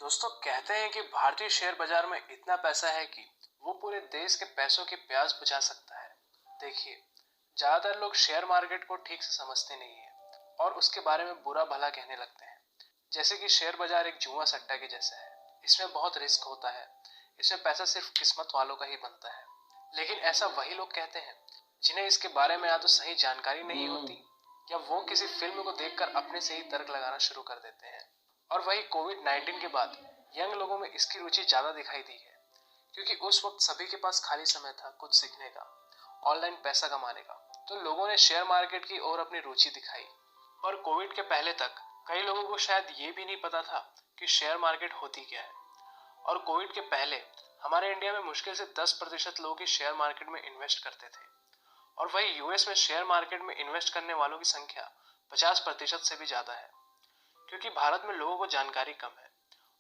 दोस्तों कहते हैं कि भारतीय शेयर बाजार में इतना पैसा है कि वो पूरे देश के पैसों की प्यास बुझा सकता है। देखिए, ज्यादातर लोग शेयर मार्केट को ठीक से समझते नहीं है और उसके बारे में बुरा भला कहने लगते हैं। जैसे कि शेयर बाजार एक जुआ सट्टा के जैसा है। इसमें बहुत रिस्क होता है। इसमें पैसा सिर्फ किस्मत वालों का ही बनता है। लेकिन ऐसा वही लोग कहते हैं जिन्हें इसके बारे में या तो सही जानकारी नहीं होती या वो किसी फिल्म को देखकर अपने से ही तर्क लगाना शुरू कर देते हैं। और वही कोविड-19 के बाद यंग लोगों में इसकी रुचि ज्यादा दिखाई दी है, क्योंकि उस वक्त सभी के पास खाली समय था कुछ सीखने का, ऑनलाइन पैसा कमाने का। तो लोगों ने शेयर मार्केट की ओर अपनी रुचि दिखाई। और कोविड के पहले तक कई लोगों को शायद ये भी नहीं पता था कि शेयर मार्केट होती क्या है। और कोविड के पहले हमारे इंडिया में मुश्किल से 10% लोग ही शेयर मार्केट में इन्वेस्ट करते थे। और वही यूएस में शेयर मार्केट में इन्वेस्ट करने वालों की संख्या 50% से भी ज्यादा है। क्योंकि भारत में लोगों को जानकारी कम है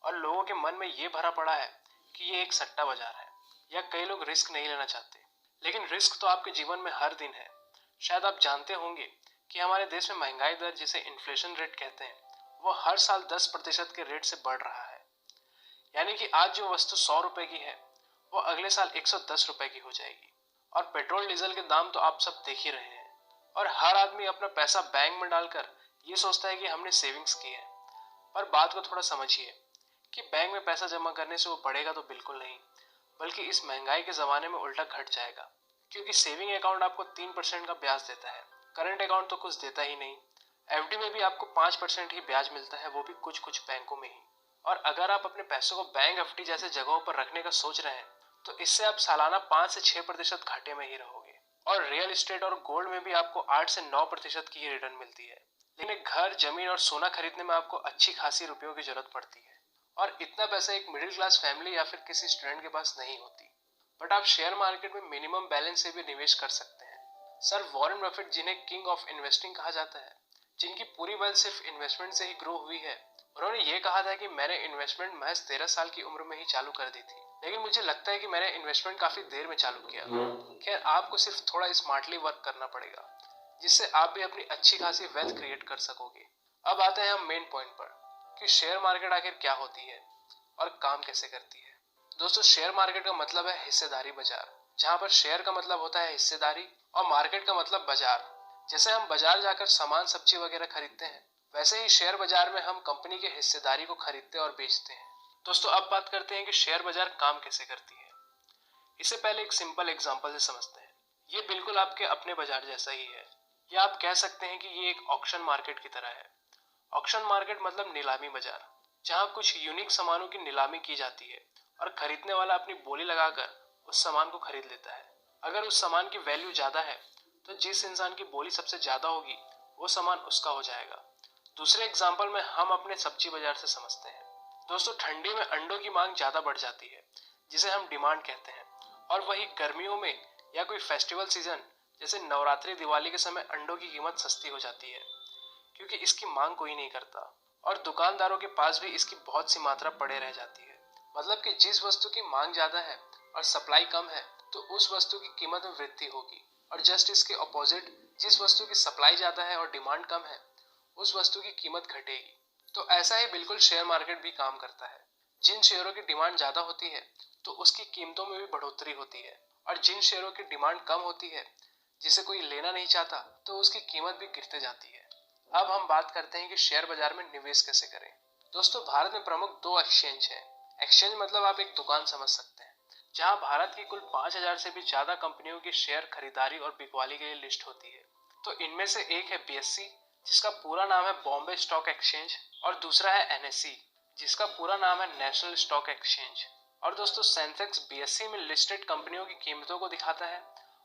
और लोगों के मन में ये भरा पड़ा है कि ये एक सट्टा बाजार है, या कई लोग रिस्क नहीं लेना चाहते। लेकिन रिस्क तो आपके जीवन में हर दिन है। शायद आप जानते होंगे कि हमारे देश में महंगाई दर, जिसे इन्फ्लेशन रेट कहते हैं, वो हर साल 10% के रेट से बढ़ रहा है। यानी कि आज जो वस्तु 100 रुपए की है वो अगले साल 110 रुपए की हो जाएगी। और पेट्रोल डीजल के दाम तो आप सब देख ही रहे हैं। और हर आदमी अपना पैसा बैंक में डालकर ये सोचता है कि हमने सेविंग्स की है। पर बात को थोड़ा समझिए कि बैंक में पैसा जमा करने से वो बढ़ेगा तो बिल्कुल नहीं, बल्कि इस महंगाई के जमाने में उल्टा घट जाएगा। क्योंकि सेविंग अकाउंट आपको 3% का ब्याज देता है, करंट अकाउंट तो कुछ देता ही नहीं। एफडी में भी आपको 5% ही ब्याज मिलता है, वो भी कुछ कुछ बैंकों में ही। और अगर आप अपने पैसों को बैंक, एफडी जैसे जगहों पर रखने का सोच रहे हैं तो इससे आप सालाना 5 से 6% घाटे में ही रहोगे। और रियल एस्टेट और गोल्ड में भी आपको 8 से 9% की ही रिटर्न मिलती है। लेकिन एक घर, जमीन और सोना खरीदने में आपको अच्छी खासी रुपयों की जरूरत पड़ती है। और इतना पैसा एक मिडिल क्लास फैमिली या फिर किसी स्टूडेंट के पास नहीं होती। बट आप शेयर मार्केट में मिनिमम बैलेंस से भी निवेश कर सकते हैं। सर वॉरेन बफेट, जिन्हें किंग ऑफ इन्वेस्टिंग कहा जाता है, जिनकी पूरी वेल्थ सिर्फ इन्वेस्टमेंट से ही ग्रो हुई है, उन्होंने ये कहा था कि मैंने इन्वेस्टमेंट महज 13 साल की उम्र में ही चालू कर दी थी, लेकिन मुझे लगता है कि मैंने इन्वेस्टमेंट काफी देर में चालू किया। खैर, आपको सिर्फ थोड़ा स्मार्टली वर्क करना पड़ेगा, जिससे आप भी अपनी अच्छी खासी वेल्थ क्रिएट कर सकोगे। अब आते हैं हम मेन पॉइंट पर कि शेयर मार्केट आखिर क्या होती है और काम कैसे करती है। दोस्तों, शेयर मार्केट का मतलब है हिस्सेदारी बाजार, जहां पर शेयर का मतलब होता है हिस्सेदारी और मार्केट का मतलब बाजार। जैसे हम बाजार जाकर सामान, सब्जी वगैरह खरीदते हैं, वैसे ही शेयर बाजार में हम कंपनी के हिस्सेदारी को खरीदते और बेचते हैं। दोस्तों, अब बात करते हैं कि शेयर बाजार काम कैसे करती है। इससे पहले एक सिंपल एग्जांपल से समझते हैं। ये बिल्कुल आपके अपने बाजार जैसा ही है, या आप कह सकते हैं कि ये एक ऑक्शन मार्केट की तरह है। ऑक्शन मार्केट मतलब नीलामी बाजार, जहां कुछ यूनिक सामानों की नीलामी की जाती है और खरीदने वाला अपनी बोली लगाकर उस सामान को खरीद लेता है। अगर उस सामान की वैल्यू ज्यादा है तो जिस इंसान की बोली सबसे ज्यादा होगी वो सामान उसका हो जाएगा। दूसरे एग्जाम्पल में हम अपने सब्जी बाजार से समझते हैं। दोस्तों, ठंडी में अंडों की मांग ज्यादा बढ़ जाती है, जिसे हम डिमांड कहते हैं। और वही गर्मियों में या कोई फेस्टिवल सीजन जैसे नवरात्रि, दिवाली के समय अंडों की कीमत सस्ती हो जाती है, क्योंकि इसकी मांग कोई नहीं करता और दुकानदारों के पास भी इसकी बहुत सी मात्रा पड़े रह जाती है। मतलब कि जिस वस्तु की मांग ज्यादा है और सप्लाई कम है तो उस वस्तु की कीमत में वृद्धि होगी। और जस्ट इसके ऑपोजिट, जिस वस्तु की सप्लाई ज्यादा है और डिमांड कम है, उस वस्तु की कीमत घटेगी। तो ऐसा ही बिल्कुल शेयर मार्केट भी काम करता है। जिन शेयरों की डिमांड ज्यादा होती है तो उसकी कीमतों में भी बढ़ोतरी होती है, और जिन शेयरों की डिमांड कम होती है, जिसे कोई लेना नहीं चाहता, तो उसकी कीमत भी गिरते जाती है। अब हम बात करते हैं कि शेयर बाजार में निवेश कैसे करें। दोस्तों, भारत में प्रमुख 2 एक्सचेंज है। एक्सचेंज मतलब आप एक दुकान समझ सकते हैं, जहां भारत की कुल 5000 से भी ज्यादा कंपनियों की शेयर खरीदारी और बिकवाली के लिए लिस्ट होती है। तो इनमें से एक है बीएससी, जिसका पूरा नाम है बॉम्बे स्टॉक एक्सचेंज, और दूसरा है एनएसई, जिसका पूरा नाम है नेशनल स्टॉक एक्सचेंज। और दोस्तों, सेंसेक्स बीएससी में लिस्टेड कंपनियों की कीमतों को दिखाता है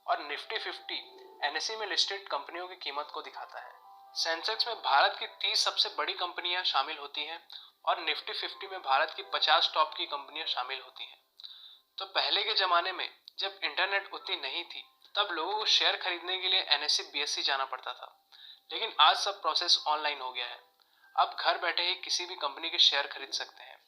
और निफ्टी 50 एनएसई में लिस्टेड कंपनियों की कीमत को दिखाता है। सेंसेक्स में भारत की 30 सबसे बड़ी कंपनियां शामिल होती हैं और निफ्टी 50 में भारत की 50 टॉप की कंपनियां शामिल होती हैं। तो पहले के जमाने में जब इंटरनेट उतनी नहीं थी, तब लोगों को शेयर खरीदने के लिए एनएसई बीएससी जाना पड़ता था। लेकिन आज सब प्रोसेस ऑनलाइन हो गया है। आप घर बैठे ही किसी भी कंपनी के शेयर खरीद सकते हैं,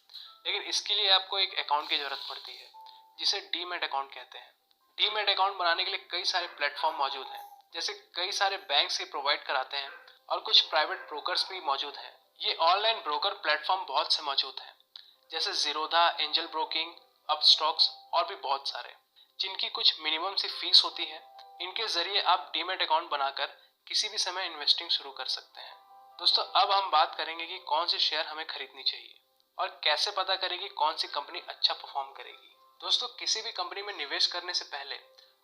लेकिन इसके लिए आपको एक अकाउंट की जरूरत पड़ती है, जिसे डीमैट अकाउंट कहते हैं। डीमैट अकाउंट बनाने के लिए कई सारे प्लेटफॉर्म मौजूद हैं, जैसे कई सारे बैंक ये प्रोवाइड कराते हैं और कुछ प्राइवेट ब्रोकर्स भी मौजूद हैं। ये ऑनलाइन ब्रोकर प्लेटफॉर्म बहुत से मौजूद हैं, जैसे जीरोधा, एंजल ब्रोकिंग, अपस्टॉक्स और भी बहुत सारे, जिनकी कुछ मिनिमम सी फीस होती है। इनके जरिए आप डीमैट अकाउंट बनाकर किसी भी समय इन्वेस्टिंग शुरू कर सकते हैं। दोस्तों अब हम बात करेंगे कि कौन सी शेयर हमें खरीदनी चाहिए और कैसे पता करें कि कौन सी कंपनी अच्छा परफॉर्म करेगी। दोस्तों किसी भी कंपनी में निवेश करने से पहले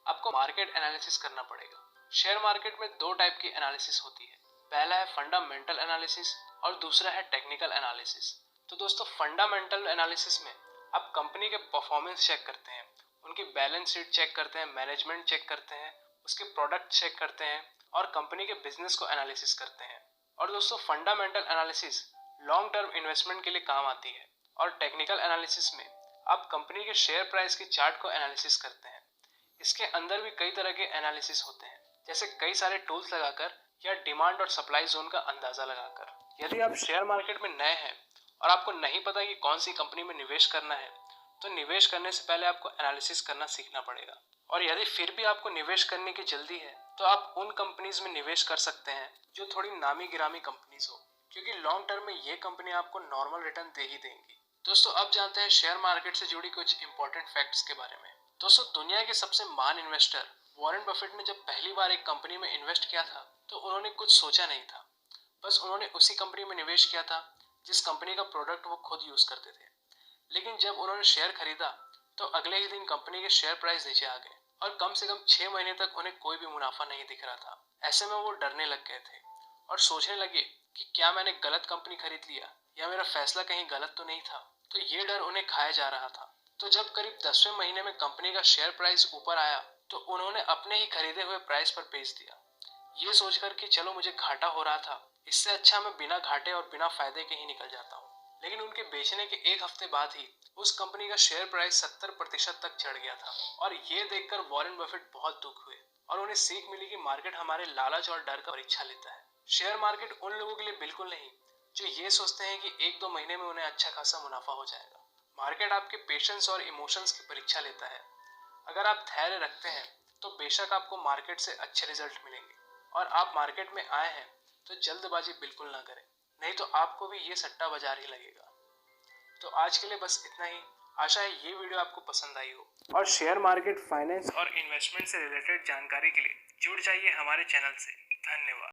आपको मार्केट एनालिसिस करना पड़ेगा। शेयर मार्केट में दो टाइप की एनालिसिस होती है, पहला है फंडामेंटल एनालिसिस और दूसरा है टेक्निकल एनालिसिस। तो दोस्तों फंडामेंटल एनालिसिस में आप कंपनी के परफॉर्मेंस चेक करते हैं, उनकी बैलेंस शीट चेक करते हैं, मैनेजमेंट चेक करते हैं, उसके प्रोडक्ट चेक करते हैं और कंपनी के बिजनेस को एनालिसिस करते हैं। और दोस्तों fundamental analysis long term investment के लिए काम आती है और टेक्निकल एनालिसिस में आप कंपनी के शेयर प्राइस के चार्ट को एनालिसिस करते हैं। इसके अंदर भी कई तरह के एनालिसिस होते हैं, जैसे कई सारे टूल्स लगाकर या डिमांड और सप्लाई जोन का अंदाजा लगाकर। यदि आप शेयर मार्केट में नए हैं और आपको नहीं पता कि कौन सी कंपनी में निवेश करना है, तो निवेश करने से पहले आपको एनालिसिस करना सीखना पड़ेगा। और यदि फिर भी आपको निवेश करने की जल्दी है, तो आप उन कंपनीज में निवेश कर सकते हैं जो थोड़ी नामी गिरामी कंपनीज हो, क्योंकि लॉन्ग टर्म में ये कंपनी आपको नॉर्मल रिटर्न दे ही देंगी। दोस्तों अब जानते हैं शेयर मार्केट से जुड़ी कुछ इंपॉर्टेंट फैक्ट्स के बारे में। दोस्तों दुनिया के सबसे महान इन्वेस्टर वॉरेन बफेट ने जब पहली बार एक कंपनी में इन्वेस्ट किया था, तो उन्होंने कुछ सोचा नहीं था, बस उन्होंने उसी कंपनी में निवेश किया था जिस कंपनी का प्रोडक्ट वो खुद यूज करते थे। लेकिन जब उन्होंने शेयर खरीदा तो अगले ही दिन कंपनी के शेयर प्राइस नीचे आ गए और कम से कम 6 महीने तक उन्हें कोई भी मुनाफा नहीं दिख रहा था। ऐसे में वो डरने लग गए थे और सोचने लगे कि क्या मैंने गलत कंपनी खरीद लिया या मेरा फैसला कहीं गलत तो नहीं था। तो ये डर उन्हें खाया जा रहा था। तो जब करीब 10वें महीने में कंपनी का शेयर प्राइस ऊपर आया, तो उन्होंने अपने ही खरीदे हुए प्राइस पर बेच दिया, ये सोचकर कि चलो मुझे घाटा हो रहा था, इससे अच्छा मैं बिना घाटे और बिना फायदे के ही निकल जाता हूँ। लेकिन उनके बेचने के एक हफ्ते बाद ही उस कंपनी का शेयर प्राइस 70% तक चढ़ गया था और ये देखकर वॉरेन बफेट बहुत दुख हुए और उन्हें सीख मिली कि मार्केट हमारे लालच और डर का परीक्षा लेता है। शेयर मार्केट उन लोगों के लिए बिल्कुल नहीं जो ये सोचते हैं कि 1-2 महीने में उन्हें अच्छा खासा मुनाफा हो जाएगा। मार्केट आपके पेशेंस और इमोशंस की परीक्षा लेता है। अगर आप धैर्य रखते हैं तो बेशक आपको मार्केट से अच्छे रिजल्ट मिलेंगे, और आप मार्केट में आए हैं तो जल्दबाजी बिल्कुल ना करें, नहीं तो आपको भी ये सट्टा बाजार ही लगेगा। तो आज के लिए बस इतना ही। आशा है ये वीडियो आपको पसंद आई हो, और शेयर मार्केट, फाइनेंस और इन्वेस्टमेंट से रिलेटेड जानकारी के लिए जुड़ जाइए हमारे चैनल से। धन्यवाद।